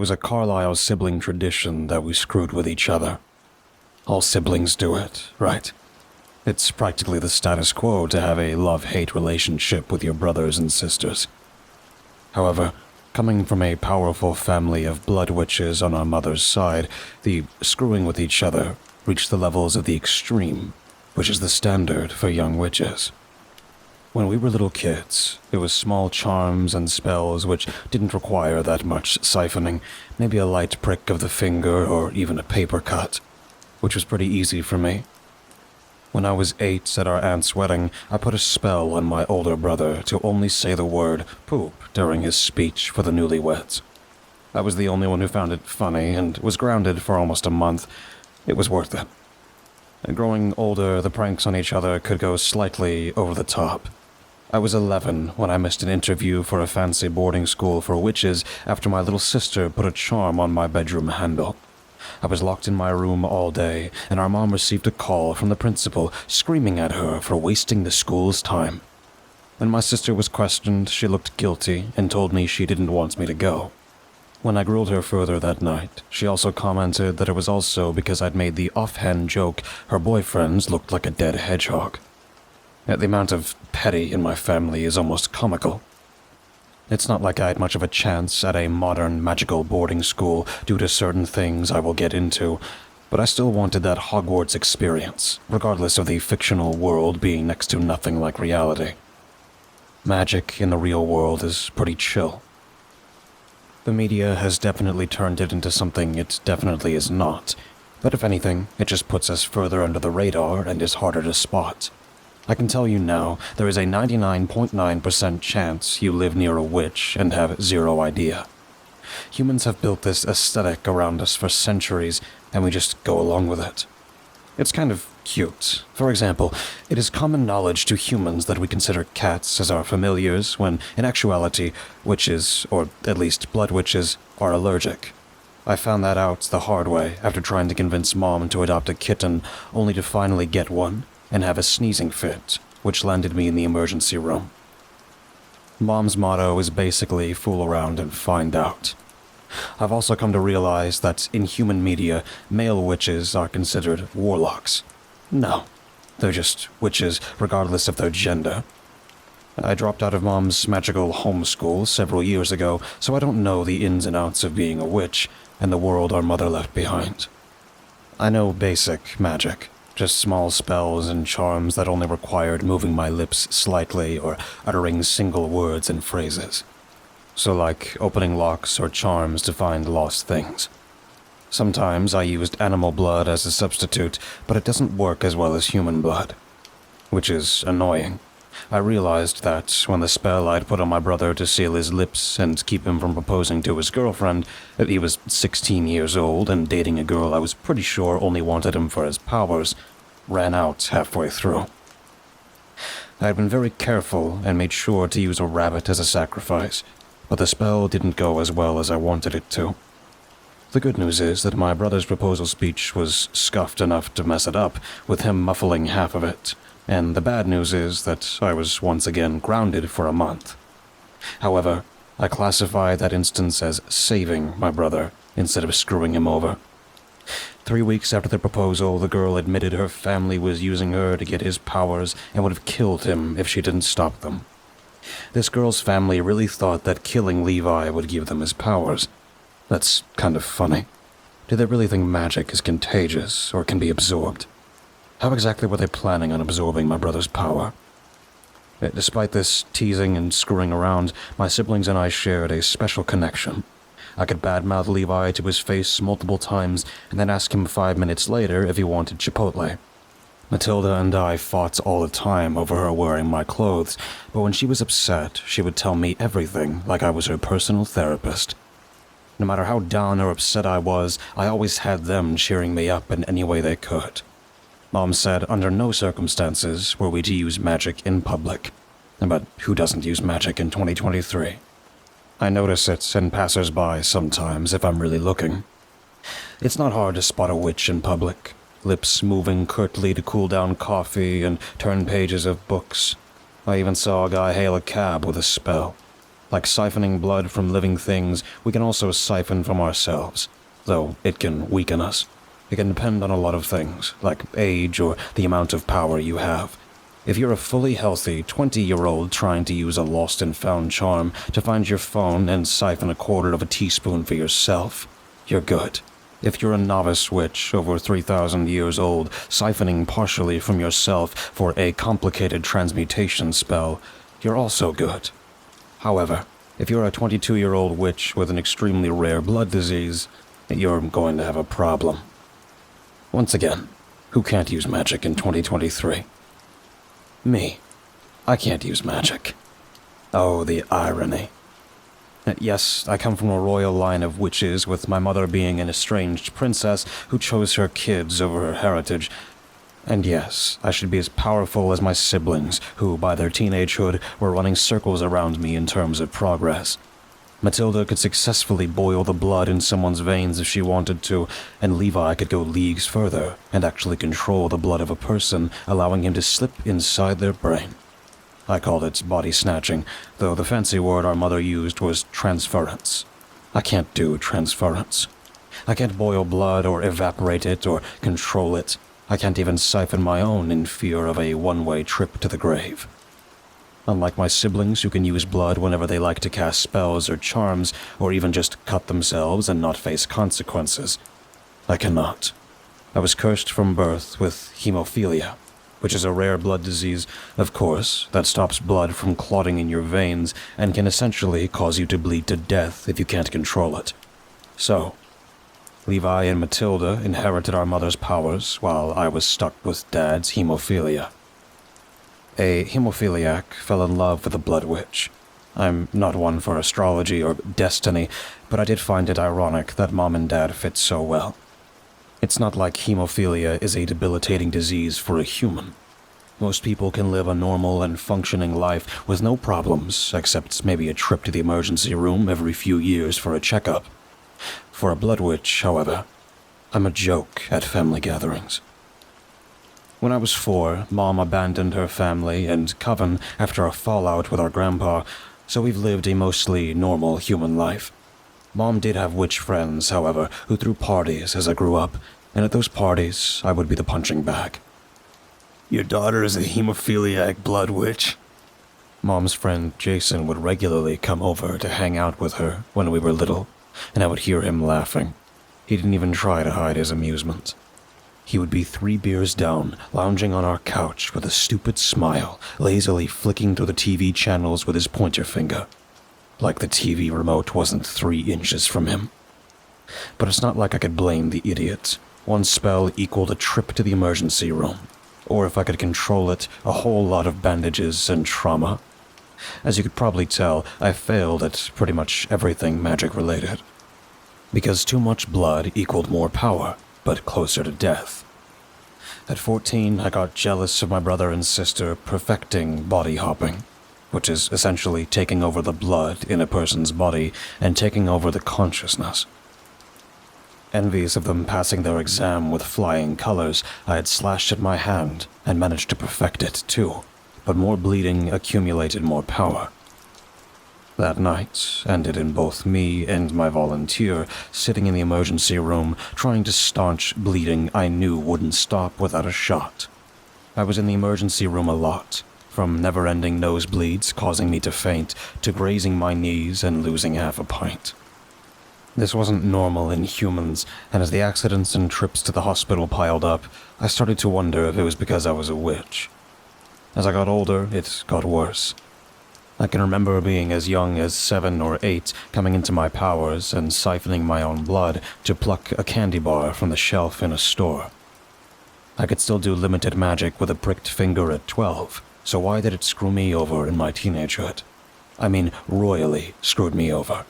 was a Carlisle sibling tradition that we screwed with each other. All siblings do it, right? It's practically the status quo to have a love-hate relationship with your brothers and sisters. However, coming from a powerful family of blood witches on our mother's side, the screwing with each other reached the levels of the extreme, which is the standard for young witches. When we were little kids, it was small charms and spells which didn't require that much siphoning, maybe a light prick of the finger or even a paper cut, which was pretty easy for me. When I was 8 at our aunt's wedding, I put a spell on my older brother to only say the word poop during his speech for the newlyweds. I was the only one who found it funny and was grounded for almost a month. It was worth it. And growing older, the pranks on each other could go slightly over the top. I was 11 when I missed an interview for a fancy boarding school for witches after my little sister put a charm on my bedroom handle. I was locked in my room all day, and our mom received a call from the principal screaming at her for wasting the school's time. When my sister was questioned, she looked guilty and told me she didn't want me to go. When I grilled her further that night, she also commented that it was also because I'd made the offhand joke her boyfriends looked like a dead hedgehog. The amount of petty in my family is almost comical. It's not like I had much of a chance at a modern magical boarding school due to certain things I will get into, but I still wanted that Hogwarts experience, regardless of the fictional world being next to nothing like reality. Magic in the real world is pretty chill. The media has definitely turned it into something it definitely is not, but if anything, it just puts us further under the radar and is harder to spot. I can tell you now, there is a 99.9% chance you live near a witch and have zero idea. Humans have built this aesthetic around us for centuries, and we just go along with it. It's kind of cute. For example, it is common knowledge to humans that we consider cats as our familiars, when, in actuality, witches, or at least blood witches, are allergic. I found that out the hard way after trying to convince Mom to adopt a kitten, only to finally get one and have a sneezing fit, which landed me in the emergency room. Mom's motto is basically fool around and find out. I've also come to realize that in human media, male witches are considered warlocks. No, they're just witches regardless of their gender. I dropped out of Mom's magical homeschool several years ago, so I don't know the ins and outs of being a witch and the world our mother left behind. I know basic magic. Just small spells and charms that only required moving my lips slightly or uttering single words and phrases. So like opening locks or charms to find lost things. Sometimes I used animal blood as a substitute, but it doesn't work as well as human blood. Which is annoying. I realized that when the spell I'd put on my brother to seal his lips and keep him from proposing to his girlfriend, that he was 16 years old and dating a girl I was pretty sure only wanted him for his powers, ran out halfway through. I had been very careful and made sure to use a rabbit as a sacrifice, but the spell didn't go as well as I wanted it to. The good news is that my brother's proposal speech was scuffed enough to mess it up, with him muffling half of it. And the bad news is that I was once again grounded for a month. However, I classify that instance as saving my brother instead of screwing him over. 3 weeks after the proposal, the girl admitted her family was using her to get his powers and would have killed him if she didn't stop them. This girl's family really thought that killing Levi would give them his powers. That's kind of funny. Do they really think magic is contagious or can be absorbed? How exactly were they planning on absorbing my brother's power? Despite this teasing and screwing around, my siblings and I shared a special connection. I could badmouth Levi to his face multiple times and then ask him 5 minutes later if he wanted Chipotle. Matilda and I fought all the time over her wearing my clothes, but when she was upset, she would tell me everything like I was her personal therapist. No matter how down or upset I was, I always had them cheering me up in any way they could. Mom said under no circumstances were we to use magic in public. But who doesn't use magic in 2023? I notice it in passers-by sometimes if I'm really looking. It's not hard to spot a witch in public, lips moving curtly to cool down coffee and turn pages of books. I even saw a guy hail a cab with a spell. Like siphoning blood from living things, we can also siphon from ourselves, though it can weaken us. It can depend on a lot of things, like age or the amount of power you have. If you're a fully healthy 20-year-old trying to use a lost and found charm to find your phone and siphon a quarter of a teaspoon for yourself, you're good. If you're a novice witch over 3,000 years old, siphoning partially from yourself for a complicated transmutation spell, you're also good. However, if you're a 22-year-old witch with an extremely rare blood disease, you're going to have a problem. Once again, who can't use magic in 2023? Me. I can't use magic. Oh, the irony. Yes, I come from a royal line of witches, with my mother being an estranged princess who chose her kids over her heritage. And yes, I should be as powerful as my siblings, who by their teenagehood were running circles around me in terms of progress. Matilda could successfully boil the blood in someone's veins if she wanted to, and Levi could go leagues further and actually control the blood of a person, allowing him to slip inside their brain. I called it body snatching, though the fancy word our mother used was transference. I can't do transference. I can't boil blood or evaporate it or control it. I can't even siphon my own in fear of a one-way trip to the grave. Unlike my siblings who can use blood whenever they like to cast spells or charms, or even just cut themselves and not face consequences, I cannot. I was cursed from birth with hemophilia, which is a rare blood disease, of course, that stops blood from clotting in your veins and can essentially cause you to bleed to death if you can't control it. So, Levi and Matilda inherited our mother's powers while I was stuck with Dad's hemophilia. A hemophiliac fell in love with a blood witch. I'm not one for astrology or destiny, but I did find it ironic that Mom and Dad fit so well. It's not like hemophilia is a debilitating disease for a human. Most people can live a normal and functioning life with no problems, except maybe a trip to the emergency room every few years for a checkup. For a blood witch, however, I'm a joke at family gatherings. When I was 4, Mom abandoned her family and coven after a fallout with our grandpa, so we've lived a mostly normal human life. Mom did have witch friends, however, who threw parties as I grew up, and at those parties, I would be the punching bag. Your daughter is a hemophiliac blood witch? Mom's friend Jason would regularly come over to hang out with her when we were little, and I would hear him laughing. He didn't even try to hide his amusement. He would be 3 beers down, lounging on our couch with a stupid smile, lazily flicking through the TV channels with his pointer finger. Like the TV remote wasn't 3 inches from him. But it's not like I could blame the idiot. One spell equaled a trip to the emergency room. Or if I could control it, a whole lot of bandages and trauma. As you could probably tell, I failed at pretty much everything magic-related. Because too much blood equaled more power, but closer to death. At 14, I got jealous of my brother and sister perfecting body hopping, which is essentially taking over the blood in a person's body and taking over the consciousness. Envious of them passing their exam with flying colors, I had slashed at my hand and managed to perfect it too, but more bleeding accumulated more power. That night ended in both me and my volunteer sitting in the emergency room trying to staunch bleeding I knew wouldn't stop without a shot. I was in the emergency room a lot, from never-ending nosebleeds causing me to faint to grazing my knees and losing half a pint. This wasn't normal in humans, and as the accidents and trips to the hospital piled up, I started to wonder if it was because I was a witch. As I got older, it got worse. I can remember being as young as 7 or 8, coming into my powers and siphoning my own blood to pluck a candy bar from the shelf in a store. I could still do limited magic with a pricked finger at 12, so why did it screw me over in my teenagehood? I mean, royally screwed me over.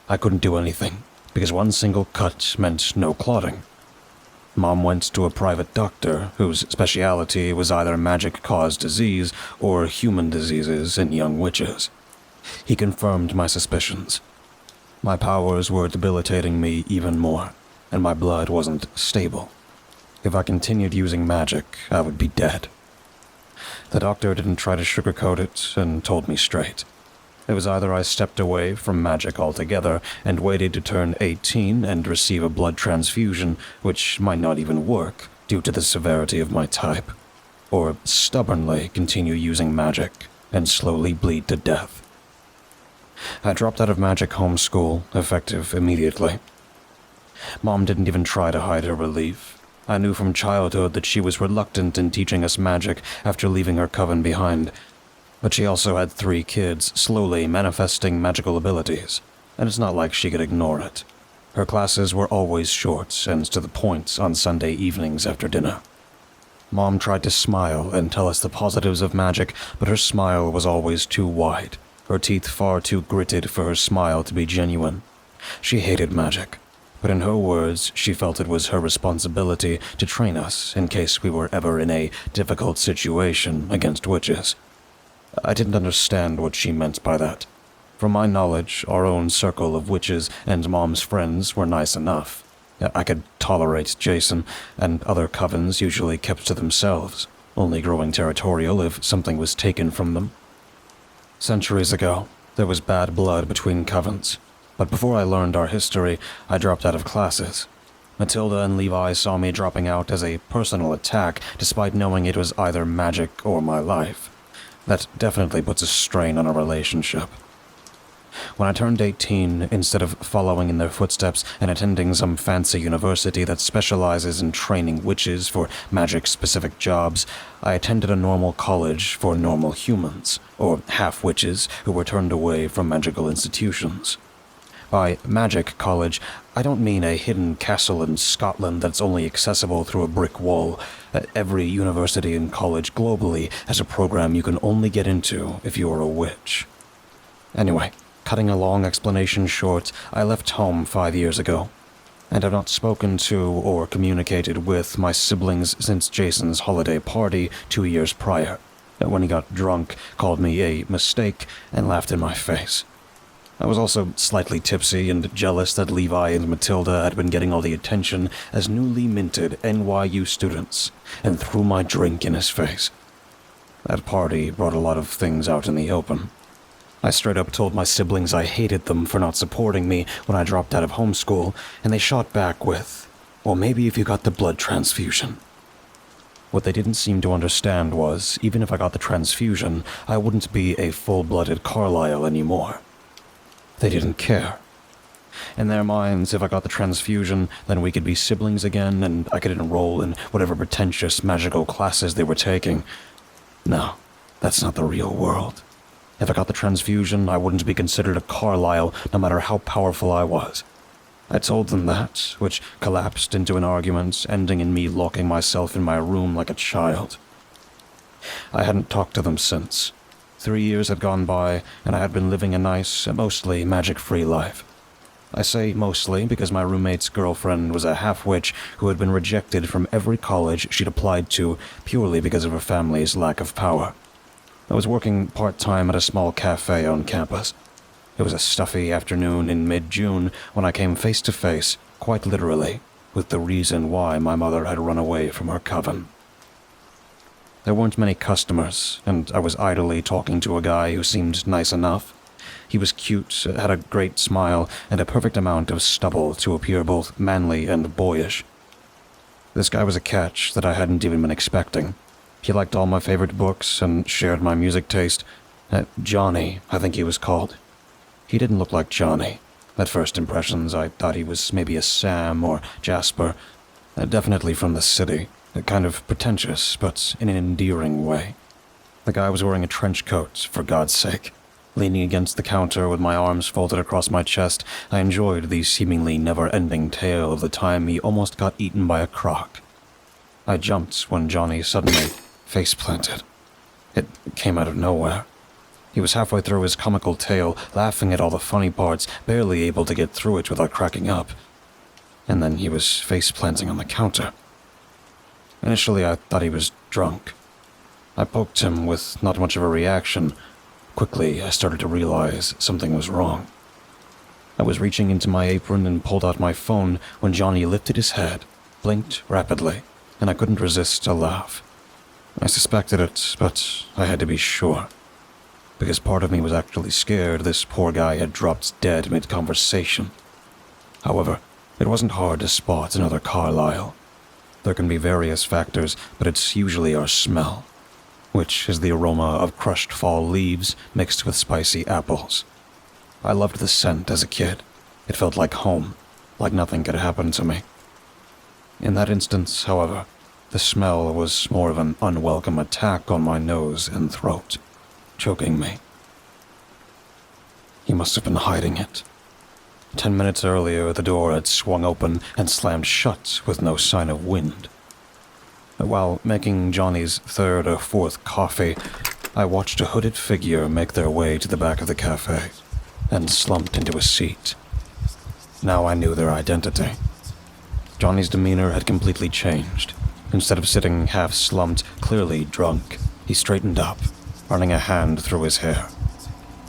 I couldn't do anything, because one single cut meant no clotting. Mom went to a private doctor whose specialty was either magic-caused disease or human diseases in young witches. He confirmed my suspicions. My powers were debilitating me even more, and my blood wasn't stable. If I continued using magic, I would be dead. The doctor didn't try to sugarcoat it and told me straight. It was either I stepped away from magic altogether and waited to turn 18 and receive a blood transfusion, which might not even work due to the severity of my type, or stubbornly continue using magic and slowly bleed to death. I dropped out of magic homeschool, effective immediately. Mom didn't even try to hide her relief. I knew from childhood that she was reluctant in teaching us magic after leaving her coven behind, but she also had 3 kids slowly manifesting magical abilities, and it's not like she could ignore it. Her classes were always short and to the point on Sunday evenings after dinner. Mom tried to smile and tell us the positives of magic, but her smile was always too wide, her teeth far too gritted for her smile to be genuine. She hated magic, but in her words, she felt it was her responsibility to train us in case we were ever in a difficult situation against witches. I didn't understand what she meant by that. From my knowledge, our own circle of witches and Mom's friends were nice enough. I could tolerate Jason, and other covens usually kept to themselves, only growing territorial if something was taken from them. Centuries ago, there was bad blood between covens, but before I learned our history, I dropped out of classes. Matilda and Levi saw me dropping out as a personal attack, despite knowing it was either magic or my life. That definitely puts a strain on a relationship. When I turned 18, instead of following in their footsteps and attending some fancy university that specializes in training witches for magic-specific jobs, I attended a normal college for normal humans, or half-witches who were turned away from magical institutions. By magic college, I don't mean a hidden castle in Scotland that's only accessible through a brick wall. Every university and college globally has a program you can only get into if you are a witch. Anyway, cutting a long explanation short, I left home 5 years ago, and I've not spoken to or communicated with my siblings since Jason's holiday party 2 years prior, when he got drunk, called me a mistake, and laughed in my face. I was also slightly tipsy and jealous that Levi and Matilda had been getting all the attention as newly minted NYU students, and threw my drink in his face. That party brought a lot of things out in the open. I straight up told my siblings I hated them for not supporting me when I dropped out of homeschool, and they shot back with, "Well, maybe if you got the blood transfusion." What they didn't seem to understand was, even if I got the transfusion, I wouldn't be a full-blooded Carlisle anymore. They didn't care. In their minds, if I got the transfusion, then we could be siblings again, and I could enroll in whatever pretentious magical classes they were taking. No, that's not the real world. If I got the transfusion, I wouldn't be considered a Carlisle, no matter how powerful I was. I told them that, which collapsed into an argument, ending in me locking myself in my room like a child. I hadn't talked to them since. 3 years had gone by, and I had been living a nice, mostly magic-free life. I say mostly because my roommate's girlfriend was a half-witch who had been rejected from every college she'd applied to purely because of her family's lack of power. I was working part-time at a small cafe on campus. It was a stuffy afternoon in mid-June when I came face-to-face, quite literally, with the reason why my mother had run away from her coven. There weren't many customers, and I was idly talking to a guy who seemed nice enough. He was cute, had a great smile, and a perfect amount of stubble to appear both manly and boyish. This guy was a catch that I hadn't even been expecting. He liked all my favorite books and shared my music taste. Johnny, I think he was called. He didn't look like Johnny. At first impressions, I thought he was maybe a Sam or Jasper. Definitely from the city. Kind of pretentious, but in an endearing way. The guy was wearing a trench coat, for God's sake. Leaning against the counter with my arms folded across my chest, I enjoyed the seemingly never-ending tale of the time he almost got eaten by a croc. I jumped when Johnny suddenly face-planted. It came out of nowhere. He was halfway through his comical tale, laughing at all the funny parts, barely able to get through it without cracking up. And then he was face-planting on the counter. Initially, I thought he was drunk. I poked him with not much of a reaction. Quickly, I started to realize something was wrong. I was reaching into my apron and pulled out my phone when Johnny lifted his head, blinked rapidly, and I couldn't resist a laugh. I suspected it, but I had to be sure. because part of me was actually scared this poor guy had dropped dead mid-conversation. However, it wasn't hard to spot another Carlisle. There can be various factors, but it's usually our smell, which is the aroma of crushed fall leaves mixed with spicy apples. I loved the scent as a kid. It felt like home, like nothing could happen to me. In that instance, however, the smell was more of an unwelcome attack on my nose and throat, choking me. He must have been hiding it. 10 minutes earlier, the door had swung open and slammed shut with no sign of wind. While making Johnny's third or fourth coffee, I watched a hooded figure make their way to the back of the cafe and slumped into a seat. Now I knew their identity. Johnny's demeanor had completely changed. Instead of sitting half-slumped, clearly drunk, he straightened up, running a hand through his hair.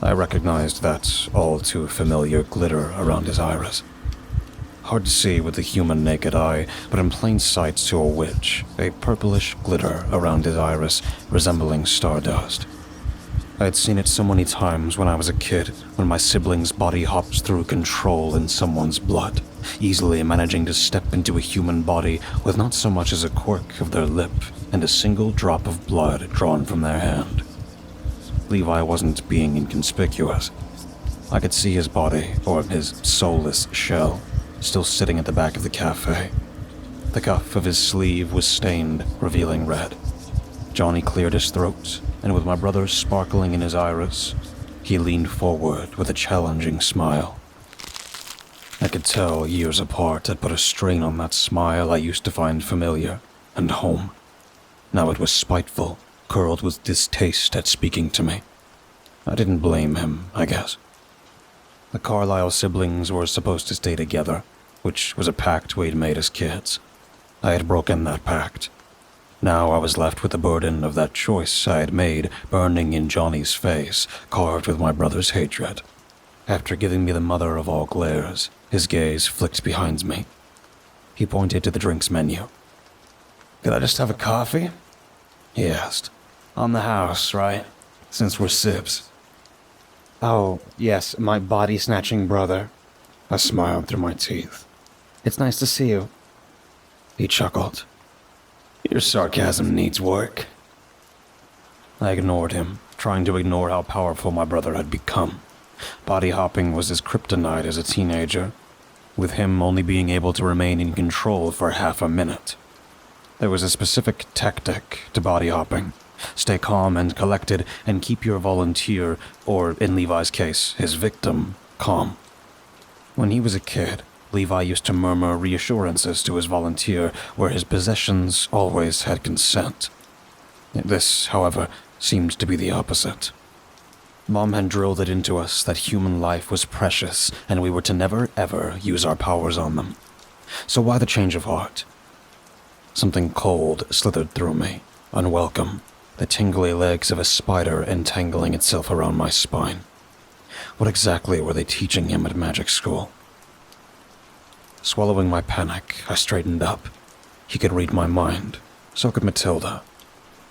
I recognized that all-too-familiar glitter around his iris. Hard to see with the human naked eye, but in plain sight to a witch, a purplish glitter around his iris, resembling stardust. I had seen it so many times when I was a kid, when my siblings' body hops through control in someone's blood, easily managing to step into a human body with not so much as a quirk of their lip and a single drop of blood drawn from their hand. Levi wasn't being inconspicuous. I could see his body, or his soulless shell, still sitting at the back of the cafe. The cuff of his sleeve was stained, revealing red. Johnny cleared his throat, and with my brother sparkling in his iris, he leaned forward with a challenging smile. I could tell years apart had put a strain on that smile I used to find familiar and home. Now it was spiteful, curled with distaste at speaking to me. I didn't blame him, I guess. The Carlisle siblings were supposed to stay together, which was a pact we'd made as kids. I had broken that pact. Now I was left with the burden of that choice I had made burning in Johnny's face, carved with my brother's hatred. After giving me the mother of all glares, his gaze flicked behind me. He pointed to the drinks menu. "Could I just have a coffee?" he asked. "On the house, right? Since we're sibs." "Oh, yes, my body-snatching brother." I smiled through my teeth. "It's nice to see you." He chuckled. "Your sarcasm needs work." I ignored him, trying to ignore how powerful my brother had become. Body hopping was his kryptonite as a teenager, with him only being able to remain in control for half a minute. There was a specific tactic to body hopping. Stay calm and collected and keep your volunteer, or in Levi's case, his victim, calm. When he was a kid, Levi used to murmur reassurances to his volunteer where his possessions always had consent. This, however, seemed to be the opposite. Mom had drilled it into us that human life was precious and we were to never ever use our powers on them. So why the change of heart? Something cold slithered through me, unwelcome, the tingly legs of a spider entangling itself around my spine. What exactly were they teaching him at magic school? Swallowing my panic, I straightened up. He could read my mind. So could Matilda.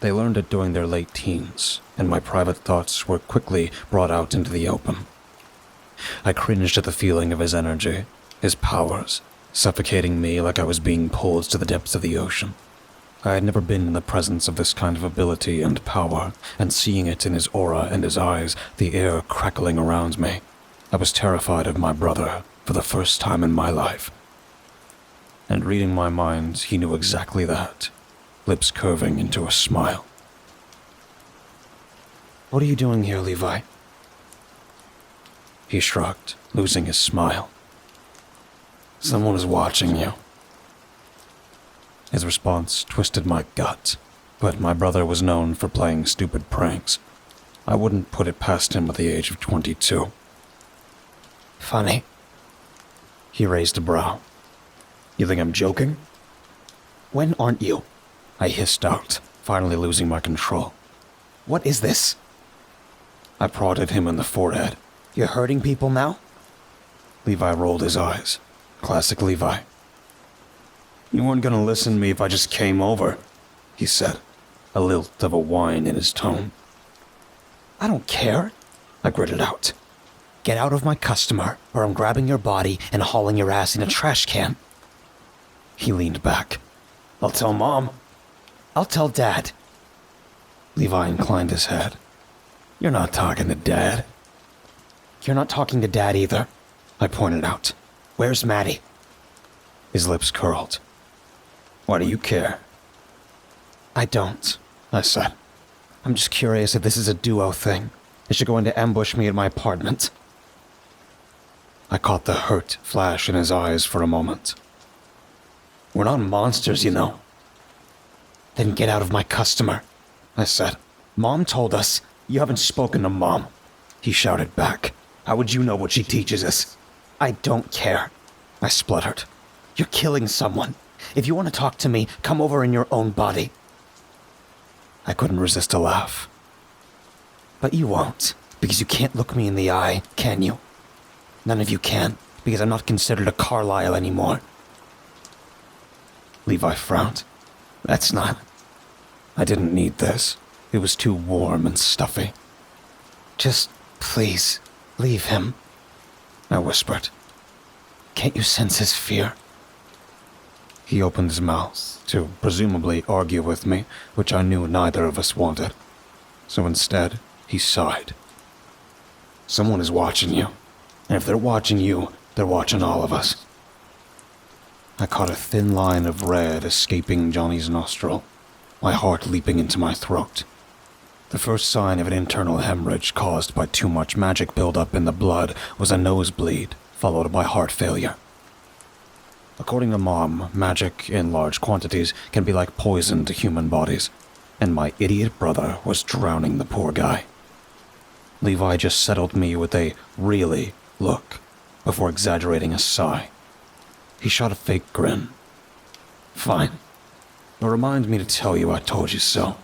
They learned it during their late teens, and my private thoughts were quickly brought out into the open. I cringed at the feeling of his energy, his powers, suffocating me like I was being pulled to the depths of the ocean. I had never been in the presence of this kind of ability and power, and seeing it in his aura and his eyes, the air crackling around me, I was terrified of my brother for the first time in my life. And reading my mind, he knew exactly that, lips curving into a smile. "What are you doing here, Levi?" He shrugged, losing his smile. "Someone is watching you." His response twisted my gut, but my brother was known for playing stupid pranks. I wouldn't put it past him at the age of 22. "Funny." He raised a brow. "You think I'm joking?" "When aren't you?" I hissed out, finally losing my control. "What is this?" I prodded him in the forehead. "You're hurting people now?" Levi rolled his eyes. Classic Levi. "You weren't gonna listen to me if I just came over," he said, a lilt of a whine in his tone. I don't care, I gritted out. Get out of my customer, or I'm grabbing your body and hauling your ass in a trash can. He leaned back. I'll tell Mom. I'll tell Dad. Levi inclined his head. You're not talking to Dad. You're not talking to Dad either, I pointed out. Where's Maddie? His lips curled. Why do you care? I don't, I said. I'm just curious if this is a duo thing. Is she going to ambush me at my apartment? I caught the hurt flash in his eyes for a moment. We're not monsters, you know. Then get out of my customer, I said. Mom told us. You haven't spoken to Mom, he shouted back. How would you know what she teaches us? I don't care, I spluttered. You're killing someone. If you want to talk to me, come over in your own body. I couldn't resist a laugh. But you won't, because you can't look me in the eye, can you? None of you can, because I'm not considered a Carlisle anymore. Levi frowned. That's not... I didn't need this. It was too warm and stuffy. Just, please, leave him, I whispered. Can't you sense his fear? He opened his mouth to presumably argue with me, which I knew neither of us wanted. So instead, he sighed. Someone is watching you, and if they're watching you, they're watching all of us. I caught a thin line of red escaping Johnny's nostril, my heart leaping into my throat. The first sign of an internal hemorrhage caused by too much magic buildup in the blood was a nosebleed, followed by heart failure. According to Mom, magic in large quantities can be like poison to human bodies, and my idiot brother was drowning the poor guy. Levi just settled me with a really look before exaggerating a sigh. He shot a fake grin. Fine. But remind me to tell you I told you so.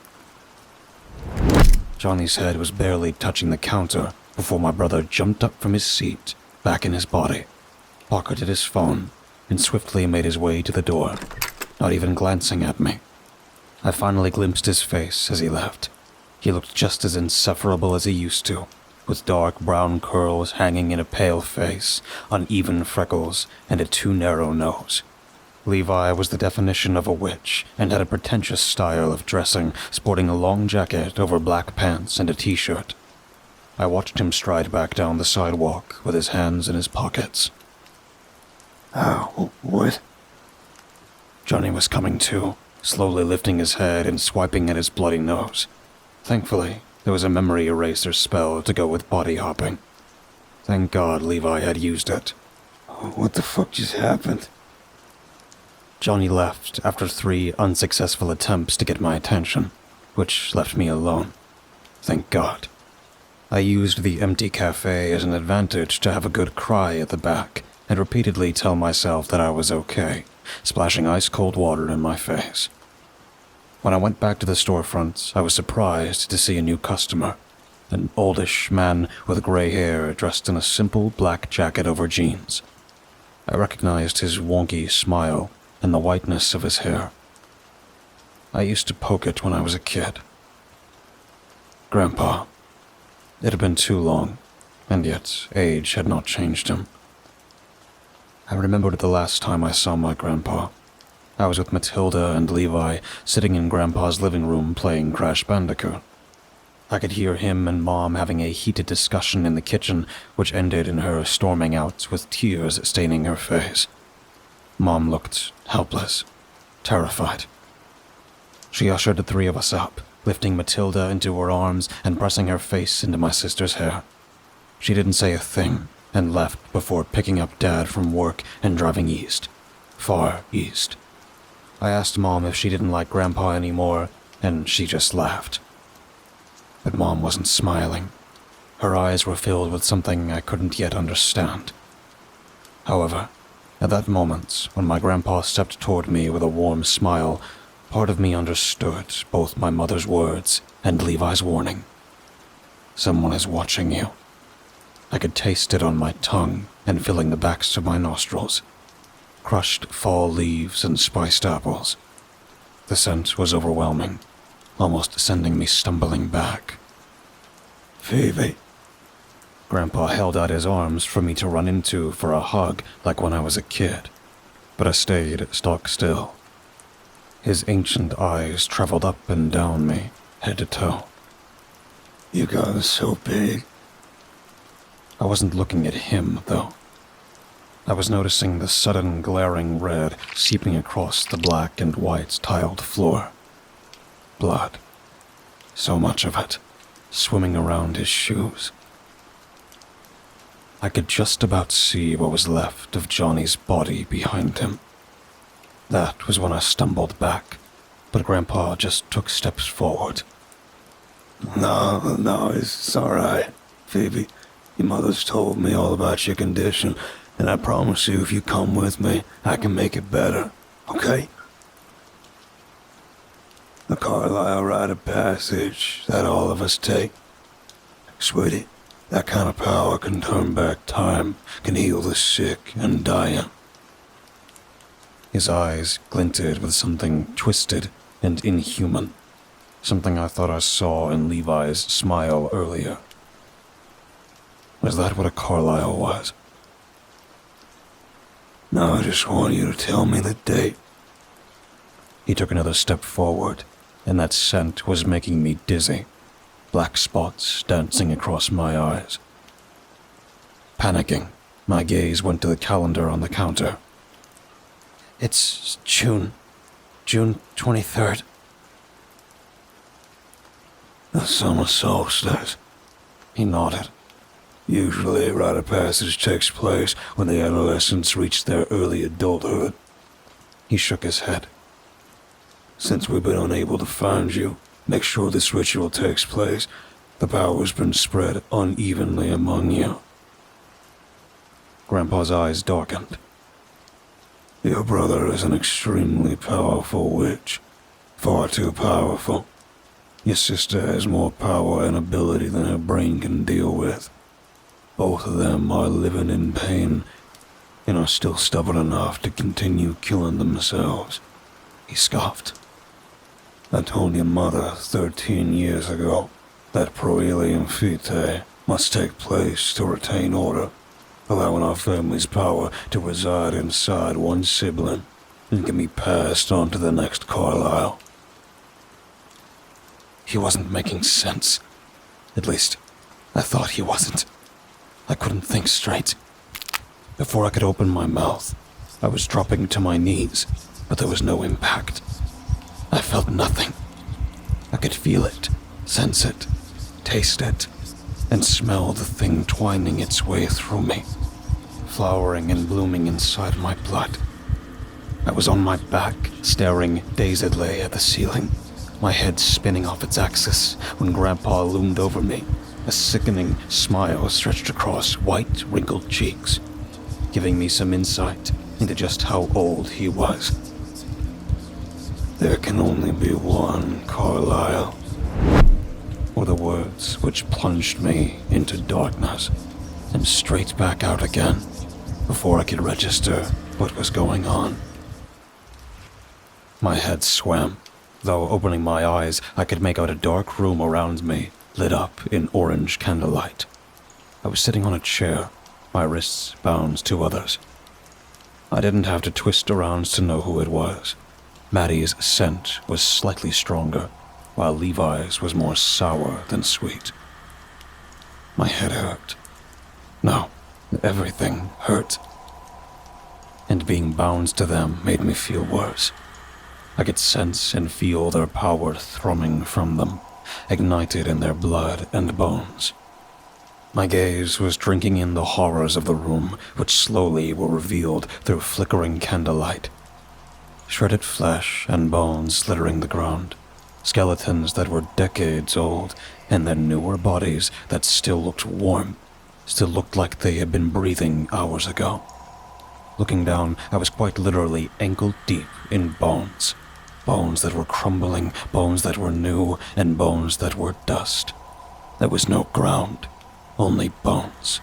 Johnny's head was barely touching the counter before my brother jumped up from his seat, back in his body, pocketed his phone, and swiftly made his way to the door, not even glancing at me. I finally glimpsed his face as he left. He looked just as insufferable as he used to, with dark brown curls hanging in a pale face, uneven freckles, and a too narrow nose. Levi was the definition of a witch and had a pretentious style of dressing, sporting a long jacket over black pants and a t-shirt. I watched him stride back down the sidewalk with his hands in his pockets. What? Johnny was coming to, slowly lifting his head and swiping at his bloody nose. Thankfully, there was a memory eraser spell to go with body hopping. Thank God Levi had used it. What the fuck just happened? Johnny left after 3 unsuccessful attempts to get my attention, which left me alone. Thank God. I used the empty cafe as an advantage to have a good cry at the back and repeatedly tell myself that I was okay, splashing ice-cold water in my face. When I went back to the storefront, I was surprised to see a new customer, an oldish man with gray hair dressed in a simple black jacket over jeans. I recognized his wonky smile and the whiteness of his hair. I used to poke it when I was a kid. Grandpa. It had been too long, and yet age had not changed him. I remembered the last time I saw my grandpa. I was with Matilda and Levi sitting in Grandpa's living room playing Crash Bandicoot. I could hear him and Mom having a heated discussion in the kitchen, which ended in her storming out with tears staining her face. Mom looked helpless, terrified. She ushered the 3 of us up, lifting Matilda into her arms and pressing her face into my sister's hair. She didn't say a thing and left before picking up Dad from work and driving east, far east. I asked Mom if she didn't like Grandpa anymore, and she just laughed. But Mom wasn't smiling. Her eyes were filled with something I couldn't yet understand. However, at that moment, when my grandpa stepped toward me with a warm smile, part of me understood both my mother's words and Levi's warning. Someone is watching you. I could taste it on my tongue and filling the backs of my nostrils. Crushed fall leaves and spiced apples. The scent was overwhelming, almost sending me stumbling back. Phoebe. Grandpa held out his arms for me to run into for a hug like when I was a kid, but I stayed stock still. His ancient eyes traveled up and down me, head to toe. You got so big. I wasn't looking at him, though. I was noticing the sudden glaring red seeping across the black and white tiled floor. Blood. So much of it, swimming around his shoes. I could just about see what was left of Johnny's body behind him. That was when I stumbled back, but Grandpa just took steps forward. No, it's all right, Phoebe. Your mother's told me all about your condition, and I promise you if you come with me, I can make it better, okay? The Carlisle rite of passage that all of us take. Sweetie, that kind of power can turn back time, can heal the sick and dying. His eyes glinted with something twisted and inhuman, something I thought I saw in Levi's smile earlier. Was that what a Carlisle was? No, I just want you to tell me the date. He took another step forward, and that scent was making me dizzy, black spots dancing across my eyes. Panicking, my gaze went to the calendar on the counter. It's June 23rd. The summer solstice. He nodded. Usually, rite of passage takes place when the adolescents reach their early adulthood. He shook his head. Since we've been unable to find you, make sure this ritual takes place. The power's been spread unevenly among you. Grandpa's eyes darkened. Your brother is an extremely powerful witch. Far too powerful. Your sister has more power and ability than her brain can deal with. Both of them are living in pain and are still stubborn enough to continue killing themselves. He scoffed. I told your mother 13 years ago that Proelium Vitae must take place to retain order, allowing our family's power to reside inside one sibling and can be passed on to the next Carlisle. He wasn't making sense. At least, I thought he wasn't. I couldn't think straight. Before I could open my mouth, I was dropping to my knees, but there was no impact. I felt nothing. I could feel it, sense it, taste it, and smell the thing twining its way through me, flowering and blooming inside my blood. I was on my back, staring dazedly at the ceiling, my head spinning off its axis when Grandpa loomed over me, a sickening smile stretched across white, wrinkled cheeks, giving me some insight into just how old he was. There can only be one Carlisle, were the words which plunged me into darkness and straight back out again before I could register what was going on. My head swam, though opening my eyes I could make out a dark room around me, lit up in orange candlelight. I was sitting on a chair, my wrists bound to others. I didn't have to twist around to know who it was. Maddie's scent was slightly stronger, while Levi's was more sour than sweet. My head hurt. No, everything hurt. And being bound to them made me feel worse. I could sense and feel their power thrumming from them, ignited in their blood and bones. My gaze was drinking in the horrors of the room, which slowly were revealed through flickering candlelight. Shredded flesh and bones littering the ground, skeletons that were decades old, and then newer bodies that still looked warm, still looked like they had been breathing hours ago. Looking down, I was quite literally ankle-deep in bones. Bones that were crumbling, bones that were new, and bones that were dust. There was no ground, only bones.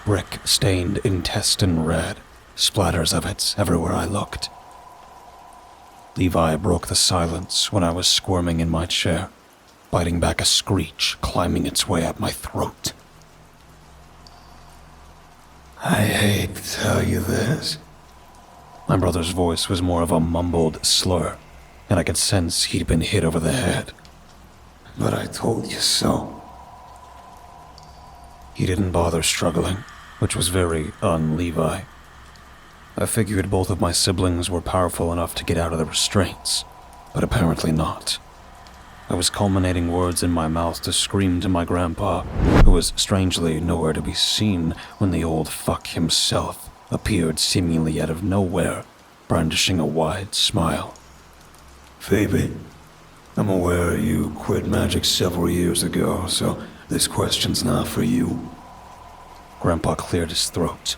Brick-stained intestine red, splatters of it everywhere I looked. Levi broke the silence when I was squirming in my chair. biting back a screech climbing its way up my throat. I hate to tell you this. My brother's voice was more of a mumbled slur, and I could sense he'd been hit over the head. But I told you so. He didn't bother struggling, which was very un-Levi. I figured both of my siblings were powerful enough to get out of the restraints, but apparently not. I was culminating words in my mouth to scream to my grandpa, who was strangely nowhere to be seen when the old fuck himself appeared seemingly out of nowhere, brandishing a wide smile. Phoebe, I'm aware you quit magic several years ago, so this question's not for you. Grandpa cleared his throat.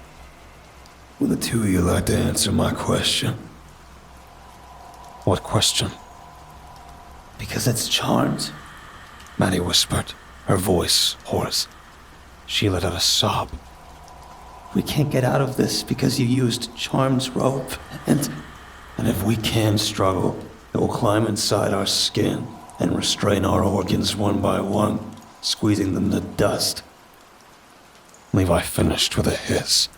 Would the two of you like to answer my question? What question? Because it's charms, Maddie whispered, her voice hoarse. She let out a sob. We can't get out of this because you used charms rope, and if we can struggle, it will climb inside our skin and restrain our organs one by one, squeezing them to dust. Levi finished with a hiss.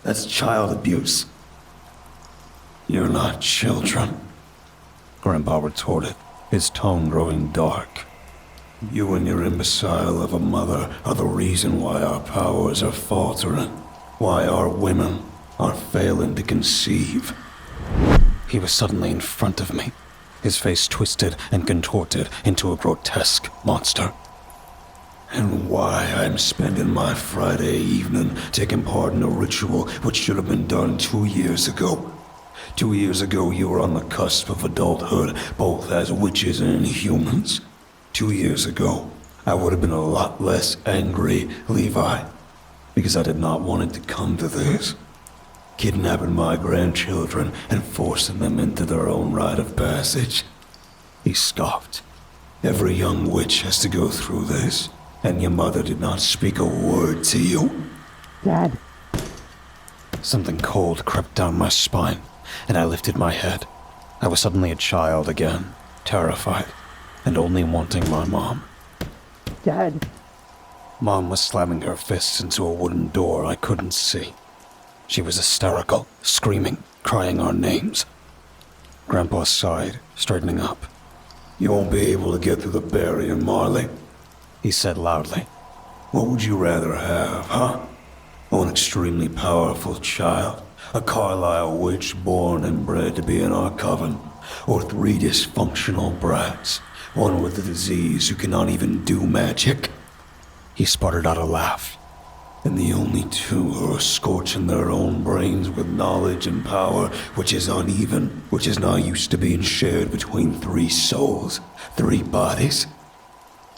That's child abuse. You're not children, Grandpa retorted, his tone growing dark. You and your imbecile of a mother are the reason why our powers are faltering, why our women are failing to conceive. He was suddenly in front of me, his face twisted and contorted into a grotesque monster. And why I'm spending my Friday evening taking part in a ritual which should have been done 2 years ago. 2 years ago, you were on the cusp of adulthood, both as witches and humans. 2 years ago, I would have been a lot less angry, Levi, because I did not want it to come to this. Kidnapping my grandchildren and forcing them into their own rite of passage. He scoffed. Every young witch has to go through this, and your mother did not speak a word to you. Dad. Something cold crept down my spine, and I lifted my head. I was suddenly a child again, terrified, and only wanting my mom. Dad. Mom was slamming her fists into a wooden door I couldn't see. She was hysterical, screaming, crying our names. Grandpa sighed, straightening up. You won't be able to get through the barrier, Marley, he said loudly. What would you rather have, huh? An extremely powerful child, a Carlisle witch born and bred to be in our coven, or 3 dysfunctional brats, one with a disease who cannot even do magic? He sputtered out a laugh. And the only two who are scorching their own brains with knowledge and power, which is uneven, which is not used to being shared between 3 souls, 3 bodies.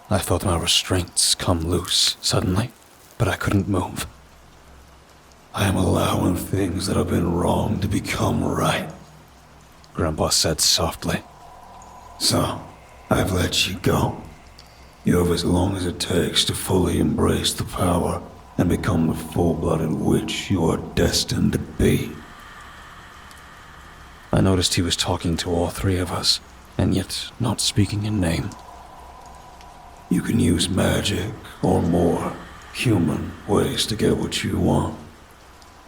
I felt my restraints come loose suddenly, but I couldn't move. I am allowing things that have been wrong to become right, Grandpa said softly. So, I've let you go. You have as long as it takes to fully embrace the power and become the full-blooded witch you are destined to be. I noticed he was talking to all 3 of us, and yet not speaking in name. You can use magic, or more, human ways to get what you want.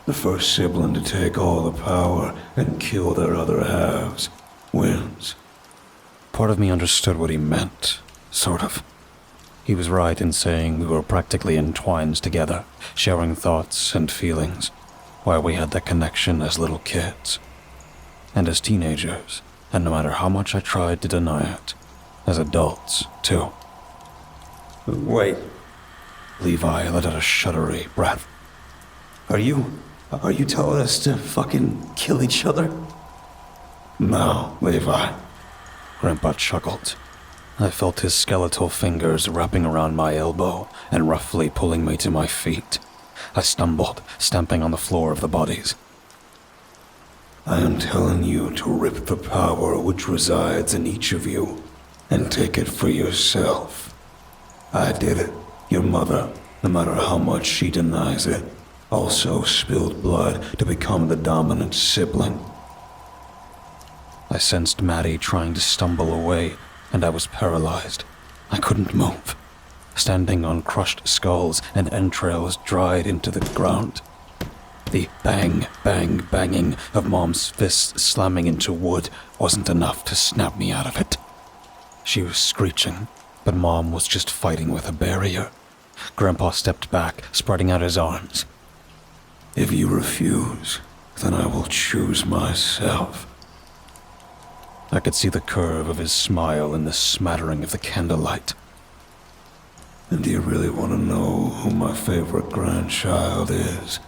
The first sibling to take all the power and kill their other halves wins. Part of me understood what he meant, sort of. He was right in saying we were practically entwined together, sharing thoughts and feelings, while we had that connection as little kids. And as teenagers, and no matter how much I tried to deny it, as adults, too. Wait, Levi let out a shuddery breath. Are you telling us to fucking kill each other? No, Levi. Grandpa chuckled. I felt his skeletal fingers wrapping around my elbow and roughly pulling me to my feet. I stumbled, stamping on the floor of the bodies. I am telling you to rip the power which resides in each of you and take it for yourself. I did it. Your mother, no matter how much she denies it, also spilled blood to become the dominant sibling. I sensed Maddie trying to stumble away, and I was paralyzed. I couldn't move, standing on crushed skulls and entrails dried into the ground. The bang, bang, banging of Mom's fists slamming into wood wasn't enough to snap me out of it. She was screeching, but Mom was just fighting with a barrier. Grandpa stepped back, spreading out his arms. If you refuse, then I will choose myself. I could see the curve of his smile in the smattering of the candlelight. And do you really want to know who my favorite grandchild is?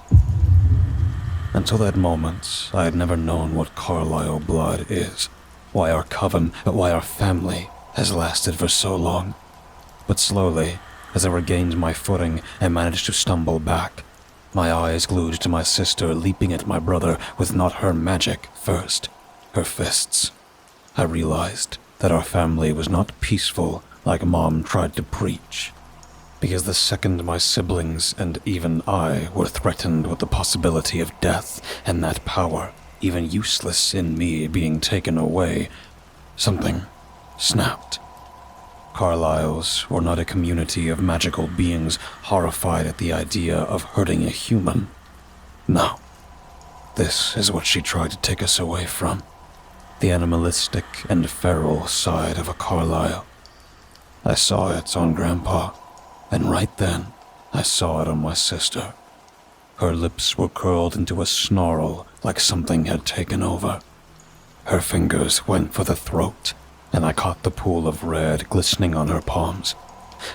Until that moment, I had never known what Carlisle blood is, why our coven, why our family has lasted for so long. But slowly, as I regained my footing and managed to stumble back, my eyes glued to my sister leaping at my brother with not her magic first, her fists. I realized that our family was not peaceful like Mom tried to preach, because the second my siblings and even I were threatened with the possibility of death and that power, even useless in me, being taken away, something snapped. Carlisles were not a community of magical beings horrified at the idea of hurting a human. No, this is what she tried to take us away from. The animalistic and feral side of a Carlisle. I saw it on Grandpa, and right then, I saw it on my sister. Her lips were curled into a snarl like something had taken over. Her fingers went for the throat, and I caught the pool of red glistening on her palms.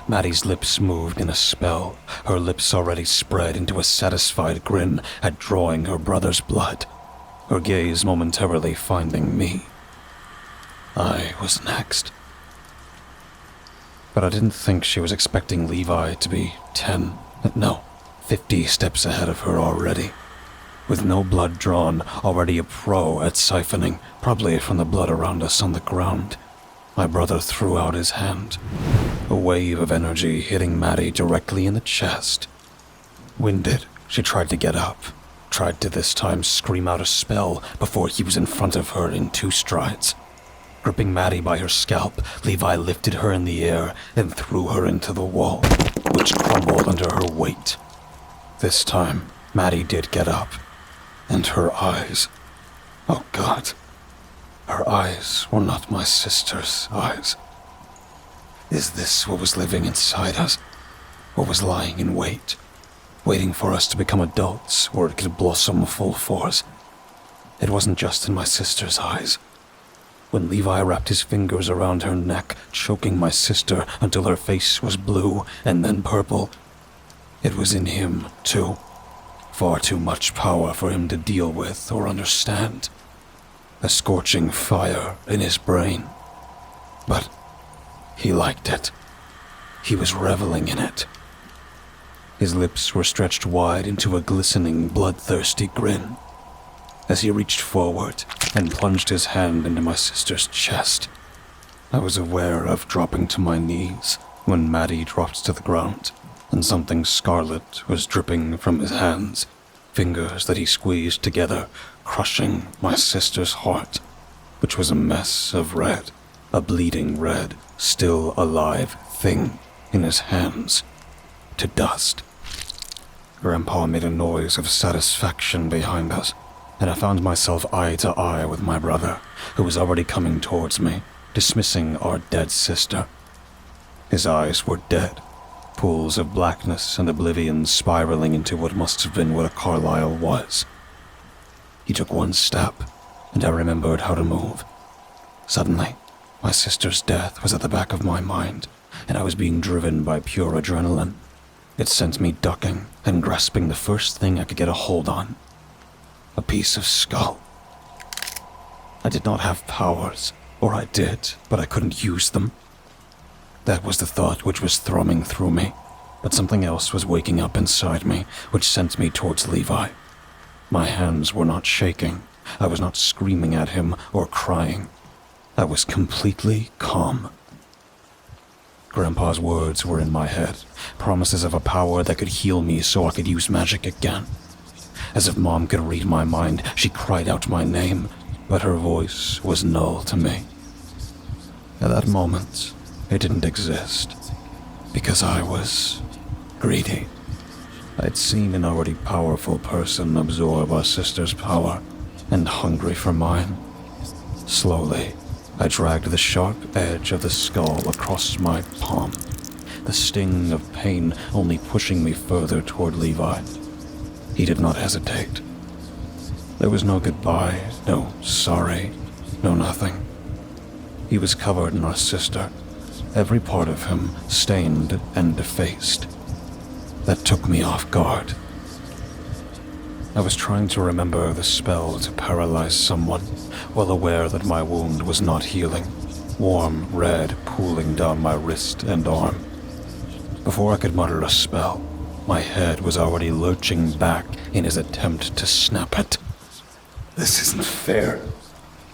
Maddie's lips moved in a spell, her lips already spread into a satisfied grin at drawing her brother's blood, her gaze momentarily finding me. I was next. But I didn't think she was expecting Levi to be 50 steps ahead of her already. With no blood drawn, already a pro at siphoning, probably from the blood around us on the ground. My brother threw out his hand, a wave of energy hitting Maddie directly in the chest. Winded, she tried to get up, tried to this time scream out a spell before he was in front of her in 2 strides. Gripping Maddie by her scalp, Levi lifted her in the air and threw her into the wall, which crumbled under her weight. This time, Maddie did get up, and her eyes, oh God, her eyes were not my sister's eyes. Is this what was living inside us? What was lying in wait, waiting for us to become adults where it could blossom full force? It wasn't just in my sister's eyes. When Levi wrapped his fingers around her neck, choking my sister until her face was blue and then purple, it was in him, too. Far too much power for him to deal with or understand. A scorching fire in his brain. But he liked it. He was reveling in it. His lips were stretched wide into a glistening, bloodthirsty grin. As he reached forward and plunged his hand into my sister's chest, I was aware of dropping to my knees when Maddie dropped to the ground, and something scarlet was dripping from his hands, fingers that he squeezed together, crushing my sister's heart, which was a mess of red, a bleeding red, still alive thing in his hands, to dust. Grandpa made a noise of satisfaction behind us, and I found myself eye to eye with my brother, who was already coming towards me, dismissing our dead sister. His eyes were dead, pools of blackness and oblivion spiraling into what must have been what a Carlisle was. He took 1 step, and I remembered how to move. Suddenly, my sister's death was at the back of my mind, and I was being driven by pure adrenaline. It sent me ducking and grasping the first thing I could get a hold on. A piece of skull. I did not have powers, or I did, but I couldn't use them. That was the thought which was thrumming through me, but something else was waking up inside me, which sent me towards Levi. My hands were not shaking. I was not screaming at him or crying. I was completely calm. Grandpa's words were in my head, promises of a power that could heal me so I could use magic again. As if Mom could read my mind, she cried out my name, but her voice was null to me. At that moment, it didn't exist. Because I was greedy. I'd seen an already powerful person absorb our sister's power, and hungry for mine. Slowly, I dragged the sharp edge of the skull across my palm, the sting of pain only pushing me further toward Levi. He did not hesitate. There was no goodbye, no sorry, no nothing. He was covered in our sister, every part of him stained and defaced. That took me off guard. I was trying to remember the spell to paralyze someone, well aware that my wound was not healing, warm red pooling down my wrist and arm. Before I could mutter a spell, my head was already lurching back in his attempt to snap it. "This isn't fair,"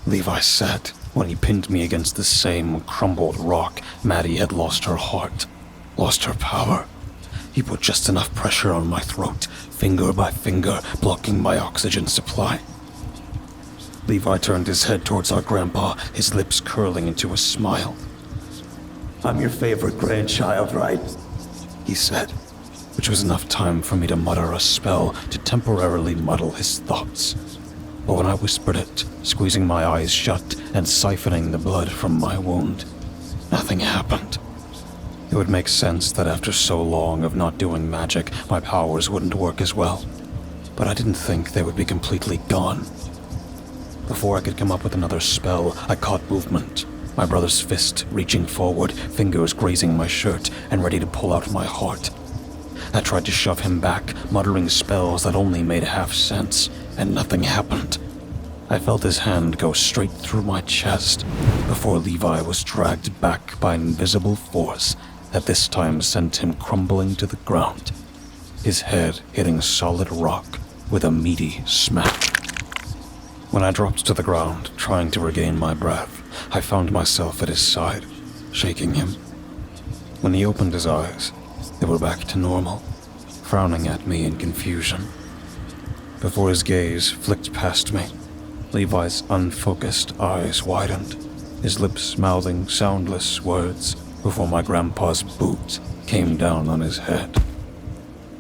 Levi said when he pinned me against the same crumbled rock Maddie had lost her heart, lost her power. He put just enough pressure on my throat, finger by finger, blocking my oxygen supply. Levi turned his head towards our grandpa, his lips curling into a smile. "I'm your favorite grandchild, right?" he said, which was enough time for me to mutter a spell to temporarily muddle his thoughts. But when I whispered it, squeezing my eyes shut and siphoning the blood from my wound, nothing happened. It would make sense that after so long of not doing magic, my powers wouldn't work as well. But I didn't think they would be completely gone. Before I could come up with another spell, I caught movement, my brother's fist reaching forward, fingers grazing my shirt and ready to pull out my heart. I tried to shove him back, muttering spells that only made half sense, and nothing happened. I felt his hand go straight through my chest before Levi was dragged back by an invisible force that this time sent him crumbling to the ground, his head hitting solid rock with a meaty smack. When I dropped to the ground, trying to regain my breath, I found myself at his side, shaking him. When he opened his eyes, they were back to normal, frowning at me in confusion. Before his gaze flicked past me, Levi's unfocused eyes widened, his lips mouthing soundless words before my grandpa's boot came down on his head.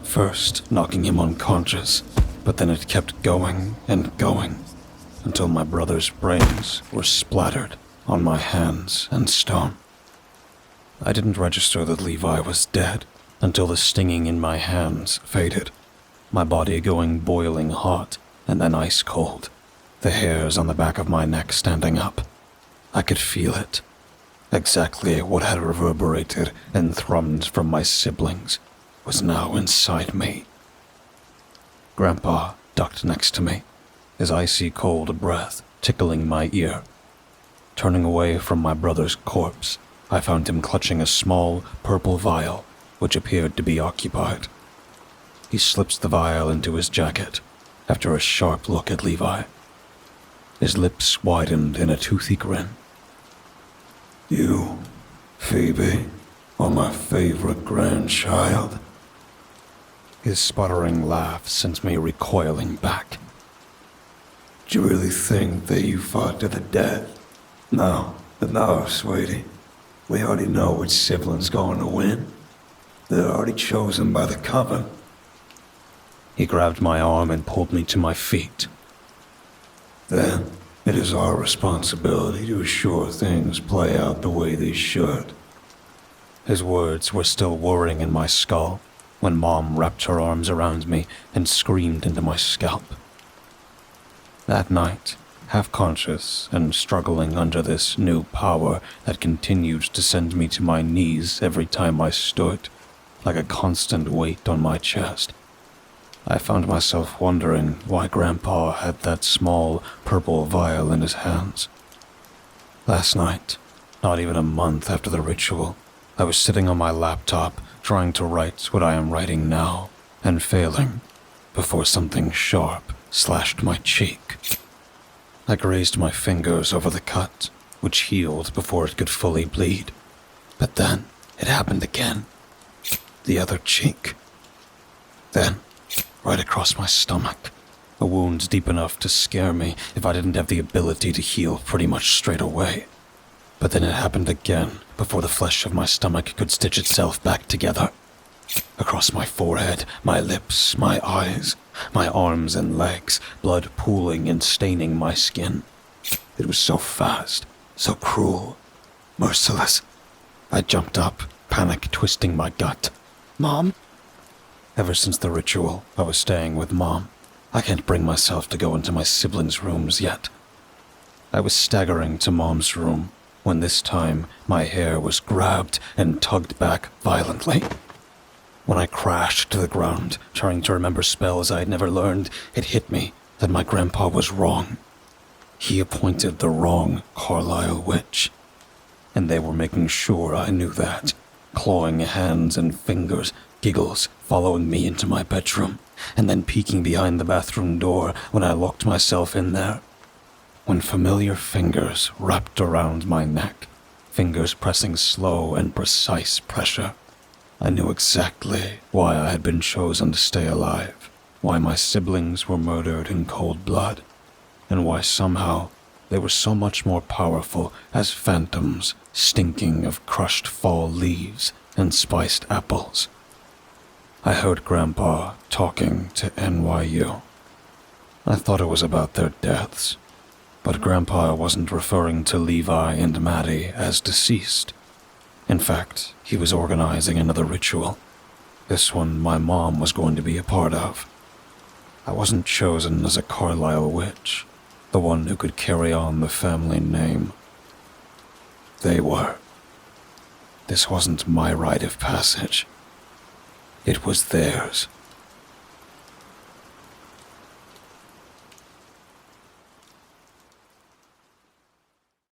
First knocking him unconscious, but then it kept going and going until my brother's brains were splattered on my hands and stone. I didn't register that Levi was dead until the stinging in my hands faded, my body going boiling hot and then ice cold, the hairs on the back of my neck standing up. I could feel it. Exactly what had reverberated and thrummed from my siblings was now inside me. Grandpa ducked next to me, his icy cold breath tickling my ear. Turning away from my brother's corpse, I found him clutching a small purple vial, which appeared to be occupied. He slips the vial into his jacket after a sharp look at Levi. His lips widened in a toothy grin. "You, Phoebe, are my favorite grandchild." His sputtering laugh sent me recoiling back. "Do you really think that you fought to the death? No, sweetie. We already know which sibling's going to win. They're already chosen by the coven." He grabbed my arm and pulled me to my feet. "Then it is our responsibility to assure things play out the way they should." His words were still whirring in my skull when Mom wrapped her arms around me and screamed into my scalp. That night, half-conscious and struggling under this new power that continued to send me to my knees every time I stood, like a constant weight on my chest, I found myself wondering why Grandpa had that small purple vial in his hands. Last night, not even a month after the ritual, I was sitting on my laptop trying to write what I am writing now, and failing, before something sharp slashed my cheek. I grazed my fingers over the cut, which healed before it could fully bleed. But then it happened again. The other cheek. Then, right across my stomach, a wound deep enough to scare me if I didn't have the ability to heal pretty much straight away. But then it happened again before the flesh of my stomach could stitch itself back together. Across my forehead, my lips, my eyes, my arms and legs, blood pooling and staining my skin. It was so fast, so cruel, merciless. I jumped up, panic twisting my gut. "Mom?" Ever since the ritual, I was staying with Mom. I can't bring myself to go into my siblings' rooms yet. I was staggering to Mom's room when this time my hair was grabbed and tugged back violently. When I crashed to the ground, trying to remember spells I had never learned, it hit me that my grandpa was wrong. He appointed the wrong Carlisle witch, and they were making sure I knew that, clawing hands and fingers, giggles, following me into my bedroom, and then peeking behind the bathroom door when I locked myself in there. When familiar fingers wrapped around my neck, fingers pressing slow and precise pressure, I knew exactly why I had been chosen to stay alive, why my siblings were murdered in cold blood, and why somehow they were so much more powerful as phantoms stinking of crushed fall leaves and spiced apples. I heard Grandpa talking to NYU. I thought it was about their deaths, but Grandpa wasn't referring to Levi and Maddie as deceased. In fact, he was organizing another ritual. This one my mom was going to be a part of. I wasn't chosen as a Carlisle witch, the one who could carry on the family name. They were. This wasn't my rite of passage. It was theirs.